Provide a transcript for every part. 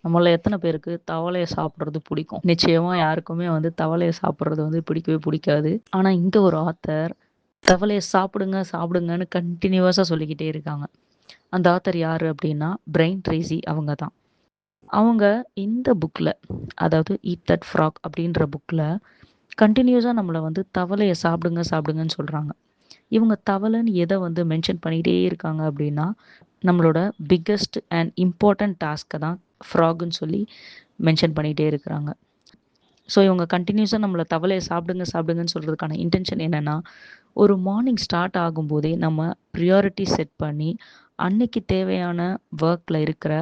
நம்மள எத்தனை பேருக்கு தவளைய சாப்பிடுறது பிடிக்கும்? நிச்சயமா யாருக்குமே வந்து தவளைய சாப்பிடுறது வந்து பிடிக்கவே பிடிக்காது. ஆனா இங்க ஒரு ஆத்தர் தவளைய சாப்பிடுங்க, சாப்பிடுங்கன்னு கன்டினியூவஸா சொல்லிக்கிட்டே இருக்காங்க. அந்த ஆத்தர் யாரு அப்டின்னா, பிரைன் ட்ரேசி அவங்க தான். அவங்க இந்த புக்ல, அதாவது ஈட் தட் ஃப்ராக் அப்படின்ற புக்ல கன்டினியூஸா நம்மள வந்து தவளைய சாப்பிடுங்க, சாப்பிடுங்கன்னு சொல்றாங்க. இவங்க தவளைன்னு எத வந்து மென்ஷன் பண்ணிக்கிட்டே இருக்காங்க அப்படின்னா, நம்மளோட பிக்கெஸ்ட் அண்ட் இம்பார்ட்டன்ட் டாஸ்க்க தான் ஃப்ராகுன்னு சொல்லி மென்ஷன் பண்ணிகிட்டே இருக்கிறாங்க. ஸோ இவங்க கன்டினியூஸா நம்மள தவளைய சாப்பிடுங்க, சாப்பிடுங்கன்னு சொல்றதுக்கான இன்டென்ஷன் என்னன்னா, ஒரு மார்னிங் ஸ்டார்ட் ஆகும்போதே நம்ம ப்ரியாரிட்டி செட் பண்ணி, அன்னைக்கு தேவையான வொர்க்ல இருக்கிற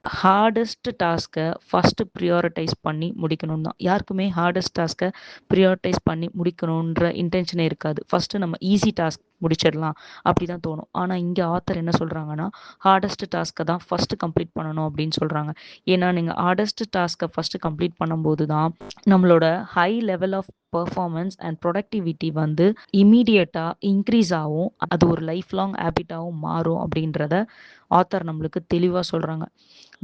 ஹார்டஸ்ட் டாஸ்க்க ஃபர்ஸ்ட்டு ப்ரியாரிட்டைஸ் பண்ணி முடிக்கணும்னு தான். யாருக்குமே ஹார்டஸ்ட் டாஸ்க்க ப்ரியாரிட்டைஸ் பண்ணி முடிக்கணுன்ற இன்டென்ஷனே இருக்காது. ஃபர்ஸ்ட்டு நம்ம ஈஸி டாஸ்க் முடிச்சிடலாம் அப்படி தான் தோணும். ஆனா இங்க ஆத்தர் என்ன சொல்றாங்கன்னா, ஹார்டஸ்ட் டாஸ்க்க தான் ஃபர்ஸ்ட்டு கம்ப்ளீட் பண்ணணும் அப்படின்னு சொல்றாங்க. ஏன்னா நீங்க ஹார்டஸ்ட் டாஸ்க்க ஃபர்ஸ்ட்டு கம்ப்ளீட் பண்ணும்போது தான் நம்மளோட high level of performance and productivity வந்து இம்மீடியட்டா இன்க்ரீஸ் ஆகும். அது ஒரு லைஃப் லாங் ஹேபிட்டாவும் மாறும் அப்படின்றத ஆத்தர் நம்மளுக்கு தெளிவா சொல்றாங்க.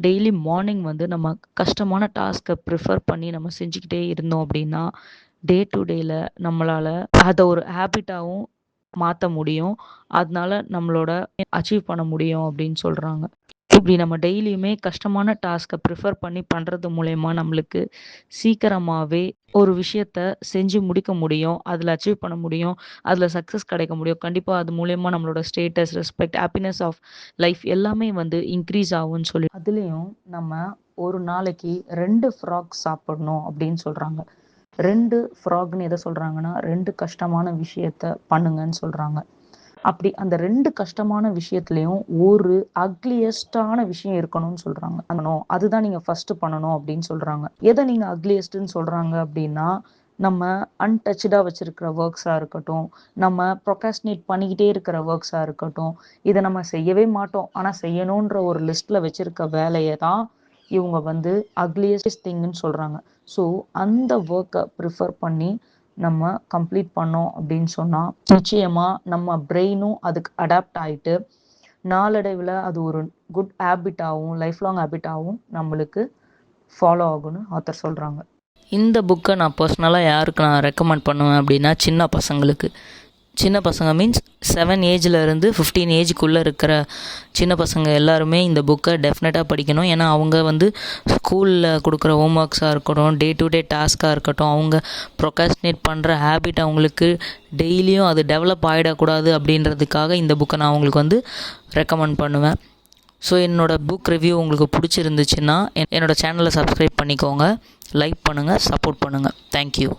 டெய்லி மார்னிங் வந்து நம்ம கஷ்டமான டாஸ்க்கை ப்ரிஃபர் பண்ணி நம்ம செஞ்சுக்கிட்டே இருந்தோம் அப்படின்னா டே டு டேல நம்மளால் அதை ஒரு ஹேபிட்டாகவும் மாற்ற முடியும். அதனால நம்மளோட அச்சீவ் பண்ண முடியும் அப்படின்னு சொல்கிறாங்க. இப்படி நம்ம டெய்லியுமே கஷ்டமான டாஸ்க்கை ப்ரிஃபர் பண்ணி பண்ணுறது மூலயமா நம்மளுக்கு சீக்கிரமாகவே ஒரு விஷயத்த செஞ்சு முடிக்க முடியும். அதில் அச்சீவ் பண்ண முடியும். அதில் சக்ஸஸ் கிடைக்க முடியும். கண்டிப்பாக அது மூலயமா நம்மளோட status, respect, happiness of life எல்லாமே வந்து இன்க்ரீஸ் ஆகும்னு சொல்லி அதுலேயும் நம்ம ஒரு நாளைக்கு 2 ஃப்ராக் சாப்பிடணும் அப்படின்னு சொல்கிறாங்க. 2 ஃப்ராக்னு எதை சொல்கிறாங்கன்னா 2 கஷ்டமான விஷயத்த பண்ணுங்கன்னு சொல்கிறாங்க. அப்படி அந்த 2 கஷ்டமான விஷயத்துலயும் ஒரு அக்லியஸ்டான விஷயம் இருக்கணும்னு சொல்றாங்க. அதுதான் நீங்க ஃபர்ஸ்ட் பண்ணணும் அப்படின்னு சொல்றாங்க. எதை நீங்க அக்லியஸ்ட்னு சொல்றாங்க அப்படின்னா, நம்ம அன்டச்சடா வச்சிருக்கிற ஒர்க்ஸா இருக்கட்டும், நம்ம ப்ரொகாஸ்டினேட் பண்ணிக்கிட்டே இருக்கிற ஒர்க்ஸா இருக்கட்டும், இதை நம்ம செய்யவே மாட்டோம். ஆனா செய்யணுன்ற ஒரு லிஸ்ட்ல வச்சிருக்க வேலையை தான் இவங்க வந்து அக்லியஸ்ட் திங்னு சொல்றாங்க. ஸோ அந்த ஒர்க்கை ப்ரிஃபர் பண்ணி நம்ம கம்ப்ளீட் பண்ணோம் அப்படின்னு சொன்னால் நிச்சயமாக நம்ம பிரெயினும் அதுக்கு அடாப்ட் ஆகிட்டு நாளடைவில் அது ஒரு குட் ஹேபிட்டாகவும் லைஃப் லாங் ஹேபிட்டாகவும் நம்மளுக்கு ஃபாலோ ஆகும்னு ஆத்தர் சொல்கிறாங்க. இந்த புக்கை நான் பர்சனலாக யாருக்கு நான் ரெக்கமெண்ட் பண்ணுவேன் அப்படின்னா, சின்ன பசங்களுக்கு. சின்ன பசங்க மீன்ஸ் 7 ஏஜ்லேருந்து 15 ஏஜுக்குள்ளே இருக்கிற சின்ன பசங்க எல்லாருமே இந்த புக்கை டெஃபினட்டாக படிக்கணும். ஏன்னா அவங்க வந்து ஸ்கூலில் கொடுக்குற ஹோம் ஒர்க்ஸாக இருக்கட்டும், டே டு டே டாஸ்க்காக இருக்கட்டும், அவங்க ப்ரொகாஸ்டினேட் பண்ணுற ஹேபிட் அவங்களுக்கு டெய்லியும் அது டெவலப் ஆகிடக்கூடாது அப்படின்றதுக்காக இந்த புக்கை நான் அவங்களுக்கு வந்து ரெக்கமெண்ட் பண்ணுவேன். ஸோ என்னோடய புக் ரிவ்யூ உங்களுக்கு பிடிச்சிருந்துச்சுன்னா என்னோடய சேனலை சப்ஸ்கிரைப் பண்ணிக்கோங்க, லைக் பண்ணுங்கள், சப்போர்ட் பண்ணுங்கள். தேங்க்யூ.